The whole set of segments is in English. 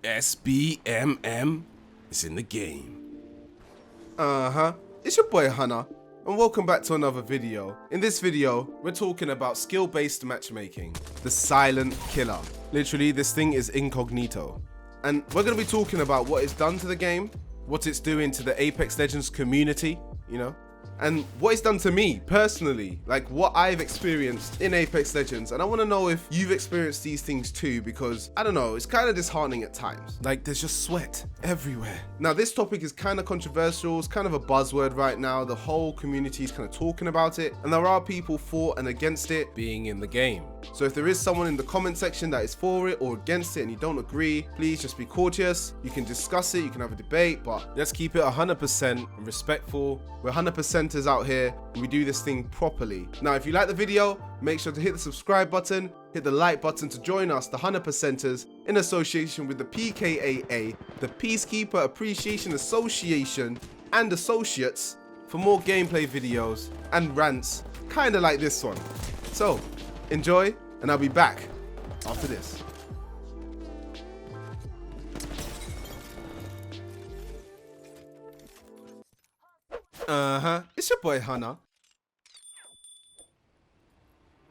SBMM is in the game. It's your boy Hunna, and welcome back to another video. In this video, we're talking about skill-based matchmaking, the silent killer. Literally, this thing is incognito. And we're going to be talking about what it's done to the game, what it's doing to the Apex Legends community, and what it's done to me personally, like what I've experienced in Apex Legends. And I want to know if you've experienced these things too, because I don't know, it's kind of disheartening at times. Like there's just sweat everywhere. Now this topic is kind of controversial, it's kind of a buzzword right now. The whole community is kind of talking about it, and there are people for and against it being in the game. So if there is someone in the comment section that is for it or against it and you don't agree, please just be courteous. You can discuss it, you can have a debate, but let's keep it 100% respectful. We're 100%ers out here, and we do this thing properly. Now, if you like the video, make sure to hit the subscribe button, hit the like button to join us, the 100%ers, in association with the PKAA, the Peacekeeper Appreciation Association and Associates, for more gameplay videos and rants, kind of like this one. So, enjoy, and I'll be back after this. It's your boy Hunna.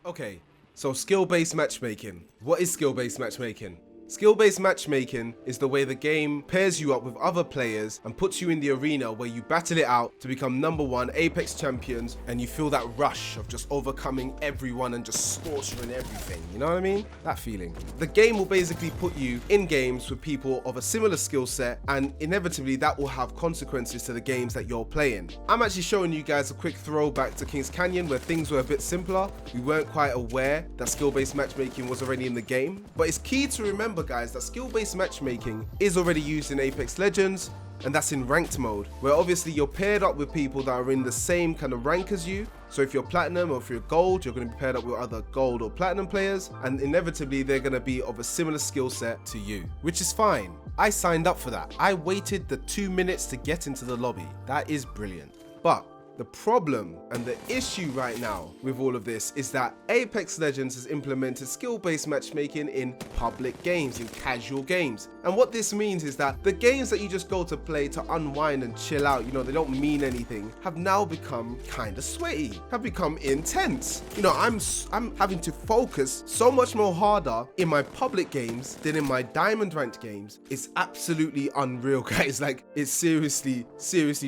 Okay, so skill-based matchmaking. What is skill-based matchmaking? Skill-based matchmaking is the way the game pairs you up with other players and puts you in the arena where you battle it out to become #1 Apex champions, and you feel that rush of just overcoming everyone and just slaughtering everything, you know what I mean? That feeling. The game will basically put you in games with people of a similar skill set, and inevitably that will have consequences to the games that you're playing. I'm actually showing you guys a quick throwback to King's Canyon where things were a bit simpler. We weren't quite aware that skill-based matchmaking was already in the game, but it's key to remember, guys, that skill-based matchmaking is already used in Apex Legends, and that's in ranked mode, where obviously you're paired up with people that are in the same kind of rank as you. So if you're platinum or if you're gold, you're going to be paired up with other gold or platinum players, and inevitably they're going to be of a similar skill set to you, which is fine. I signed up for that. I waited the 2 minutes to get into the lobby. That is brilliant. But the problem and the issue right now with all of this is that Apex Legends has implemented skill-based matchmaking in public games, in casual games. And what this means is that the games that you just go to play to unwind and chill out, they don't mean anything, have now become kind of sweaty, have become intense. I'm having to focus so much more harder in my public games than in my diamond ranked games. It's absolutely unreal, guys. Like, it's seriously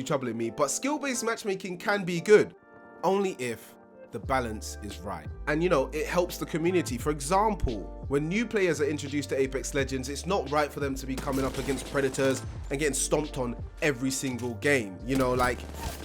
troubling me. But skill-based matchmaking can be good, only if the balance is right. And it helps the community. For example, when new players are introduced to Apex Legends, it's not right for them to be coming up against predators and getting stomped on every single game. Like,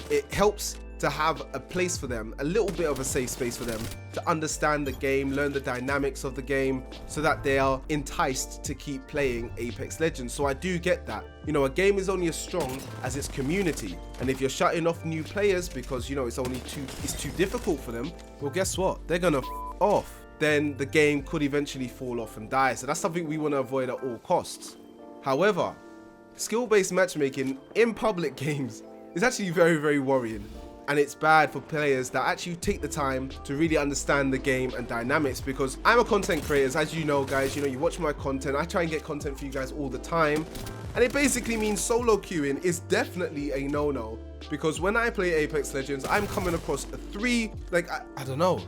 it helps to have a place for them, a little bit of a safe space for them to understand the game, learn the dynamics of the game, so that they are enticed to keep playing Apex Legends. So I do get that. A game is only as strong as its community, and if you're shutting off new players because it's too difficult for them, well, guess what? They're gonna off. Then the game could eventually fall off and die. So that's something we want to avoid at all costs. However, skill-based matchmaking in public games is actually very, very worrying. And it's bad for players that actually take the time to really understand the game and dynamics, because I'm a content creator, as you know, guys. You watch my content. I try and get content for you guys all the time. And it basically means solo queuing is definitely a no-no, because when I play Apex Legends, I'm coming across I don't know.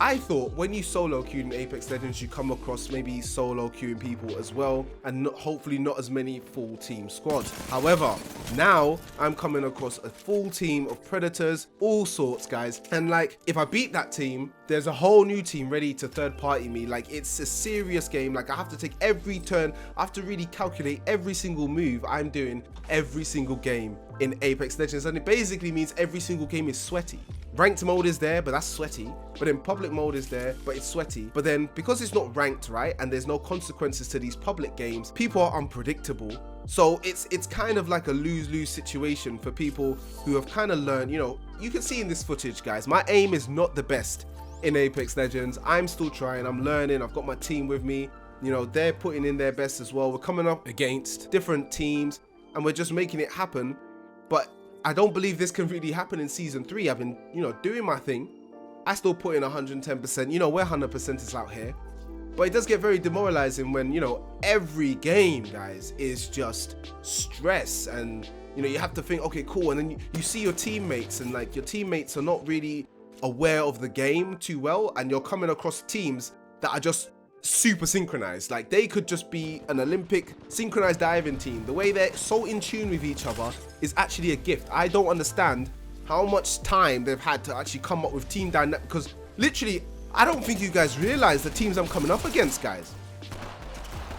I thought when you solo queue in Apex Legends, you come across maybe solo queuing people as well, and hopefully not as many full team squads. However, now I'm coming across a full team of predators, all sorts, guys. And if I beat that team, there's a whole new team ready to third party me. It's a serious game. I have to take every turn. I have to really calculate every single move I'm doing every single game in Apex Legends. And it basically means every single game is sweaty. Ranked mode is there, but that's sweaty. But then public mode is there, but it's sweaty. But then because it's not ranked, right, and there's no consequences to these public games, people are unpredictable. So it's kind of like a lose-lose situation for people who have kind of learned. You can see in this footage, guys, my aim is not the best in Apex Legends. I'm still trying, I'm learning, I've got my team with me. They're putting in their best as well. We're coming up against different teams and we're just making it happen. But I don't believe this can really happen in season 3. I've been, doing my thing. I still put in 110%. We're 100%ers out here. But it does get very demoralizing when, you know, every game, guys, is just stress. And, you know, you have to think, okay, cool. And then you see your teammates, and like your teammates are not really aware of the game too well. And you're coming across teams that are just super synchronized. Like they could just be an Olympic synchronized diving team. The way they're so in tune with each other is actually a gift. I don't understand how much time they've had to actually come up with team dynamic, because literally, I don't think you guys realize the teams I'm coming up against, guys.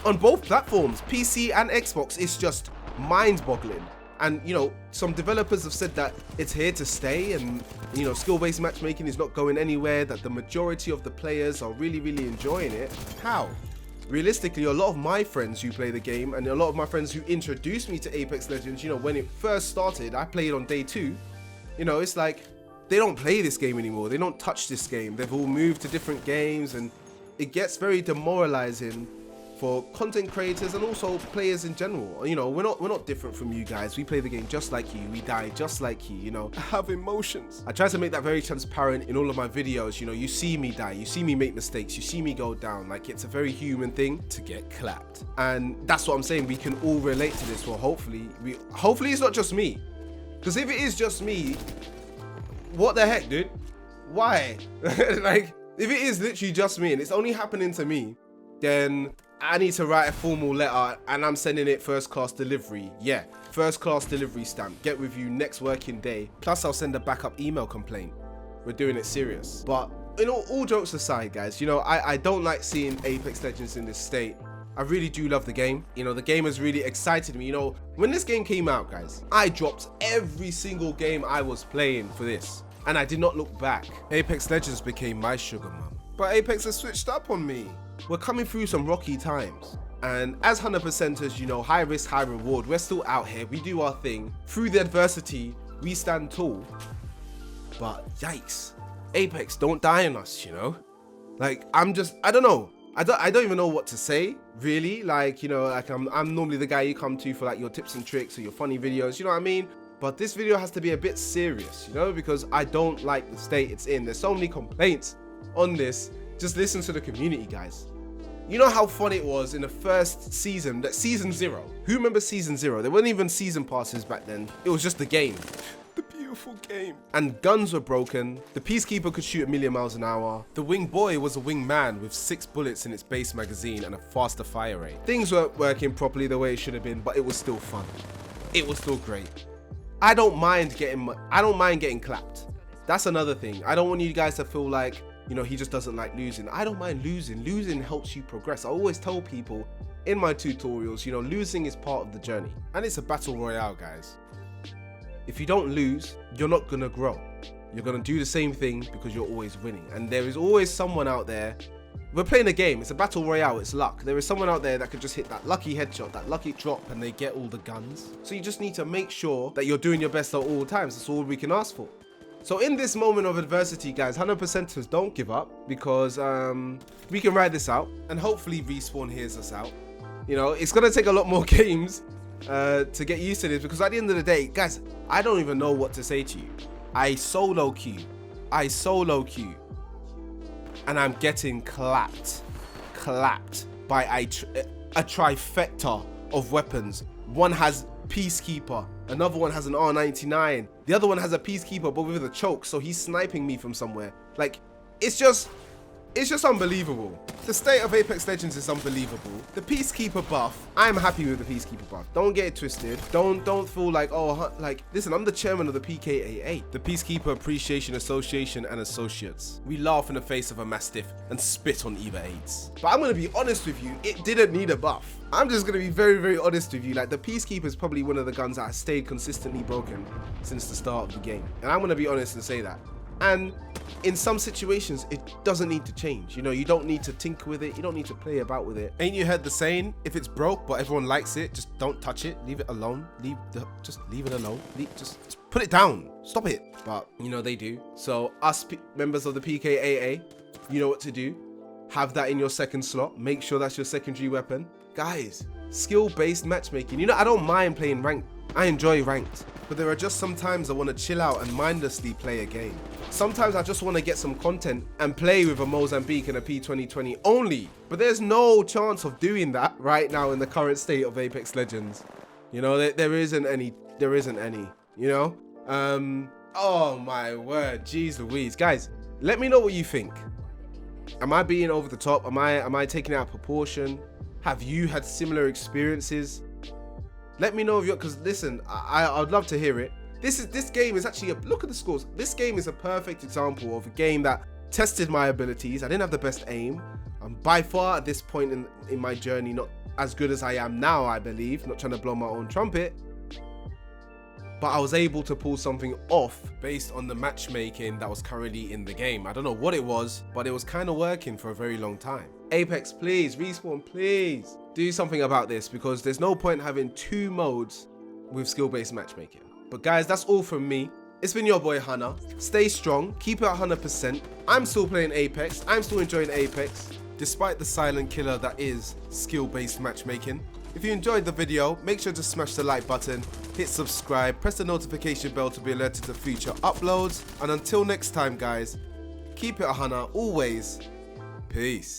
On both platforms, PC and Xbox, it's just mind-boggling. And, you know, some developers have said that it's here to stay, and, you know, skill-based matchmaking is not going anywhere, that the majority of the players are really, really enjoying it. How? Realistically, a lot of my friends who play the game, and a lot of my friends who introduced me to Apex Legends, you know, when it first started, I played on day 2. You know, it's like, they don't play this game anymore. They don't touch this game. They've all moved to different games, and it gets very demoralizing for content creators and also players in general. You know, we're not different from you guys. We play the game just like you. We die just like you, you know. I have emotions. I try to make that very transparent in all of my videos. You know, you see me die. You see me make mistakes. You see me go down. Like, it's a very human thing to get clapped. And that's what I'm saying. We can all relate to this. Well, hopefully it's not just me. Because if it is just me, what the heck, dude? Why? Like, if it is literally just me and it's only happening to me, then I need to write a formal letter and I'm sending it first class delivery. Yeah, first class delivery stamp. Get with you next working day. Plus, I'll send a backup email complaint. We're doing it serious. But, you know, all jokes aside, guys, you know, I don't like seeing Apex Legends in this state. I really do love the game. You know, the game has really excited me. You know, when this game came out, guys, I dropped every single game I was playing for this. And I did not look back. Apex Legends became my sugar mum. But Apex has switched up on me. We're coming through some rocky times. And as HunnaPercenters, you know, high risk, high reward, we're still out here. We do our thing. Through the adversity, we stand tall. But yikes, Apex, don't die on us, you know? Like, I don't know. I don't even know what to say, really. Like, you know, like I'm normally the guy you come to for like your tips and tricks or your funny videos, you know what I mean? But this video has to be a bit serious, you know, because I don't like the state it's in. There's so many complaints on this. Just listen to the community, guys. You know how fun it was in the first season, that season 0. Who remembers season 0? There weren't even season passes back then. It was just the game. The beautiful game. And guns were broken. The Peacekeeper could shoot 1,000,000 miles an hour. The Wing Boy was a wing man with 6 bullets in its base magazine and a faster fire rate. Things weren't working properly the way it should have been, but it was still fun. It was still great. I don't mind getting clapped. That's another thing. I don't want you guys to feel like, you know, he just doesn't like losing. I don't mind losing. Losing helps you progress. I always tell people in my tutorials, you know, losing is part of the journey. And it's a battle royale, guys. If you don't lose, you're not gonna grow. You're gonna do the same thing because you're always winning. And there is always someone out there. We're playing a game, it's a battle royale, it's luck. There is someone out there that could just hit that lucky headshot, that lucky drop, and they get all the guns. So you just need to make sure that you're doing your best at all times. That's all we can ask for. So in this moment of adversity, guys, 100%ers, don't give up, because we can ride this out, and hopefully Respawn hears us out. You know, it's gonna take a lot more games to get used to this, because at the end of the day, guys, I don't even know what to say to you. I solo queue, and I'm getting clapped by a trifecta of weapons. One has Peacekeeper, another one has an R99, the other one has a Peacekeeper but with a choke, so he's sniping me from somewhere. Like, it's just unbelievable. The state of Apex Legends is unbelievable. The Peacekeeper buff, I'm happy with the Peacekeeper buff. Don't get it twisted. Don't feel like, oh, like, listen, I'm the chairman of the PKAA, the Peacekeeper Appreciation Association and Associates. We laugh in the face of a Mastiff and spit on Eva 8s. But I'm gonna be honest with you, it didn't need a buff. I'm just gonna be very, very honest with you. Like, the Peacekeeper is probably one of the guns that has stayed consistently broken since the start of the game. And I'm gonna be honest and say that. And in some situations, it doesn't need to change. You know, you don't need to tinker with it. You don't need to play about with it. Ain't you heard the saying, if it's broke but everyone likes it, just don't touch it. Leave it alone. Just leave it alone. Just put it down. Stop it. But, you know, they do. So us members of the PKAA, you know what to do. Have that in your second slot. Make sure that's your secondary weapon. Guys, skill-based matchmaking. You know, I don't mind playing ranked. I enjoy ranked. but there are just some times I want to chill out and mindlessly play a game. Sometimes I just want to get some content and play with a Mozambique and a P2020 only, but there's no chance of doing that right now in the current state of Apex Legends. You know, there isn't any, you know? Oh my word, jeez Louise. Guys, let me know what you think. Am I being over the top? Am I taking it out of proportion? Have you had similar experiences? Let me know if you're, because listen, I'd love to hear it. This game is actually look at the scores. This game is a perfect example of a game that tested my abilities. I didn't have the best aim. I'm by far at this point in my journey not as good as I am now, I believe. Not trying to blow my own trumpet. But I was able to pull something off based on the matchmaking that was currently in the game. I don't know what it was, but it was kind of working for a very long time. Apex, please, Respawn, please do something about this, because there's no point having two modes with skill-based matchmaking. But guys, that's all from me. It's been your boy Hunna. Stay strong, keep it at 100%. I'm still playing Apex. I'm still enjoying Apex, despite the silent killer that is skill-based matchmaking. If you enjoyed the video, make sure to smash the like button, hit subscribe, press the notification bell to be alerted to future uploads. And until next time, guys, keep it a Hunna always. Peace.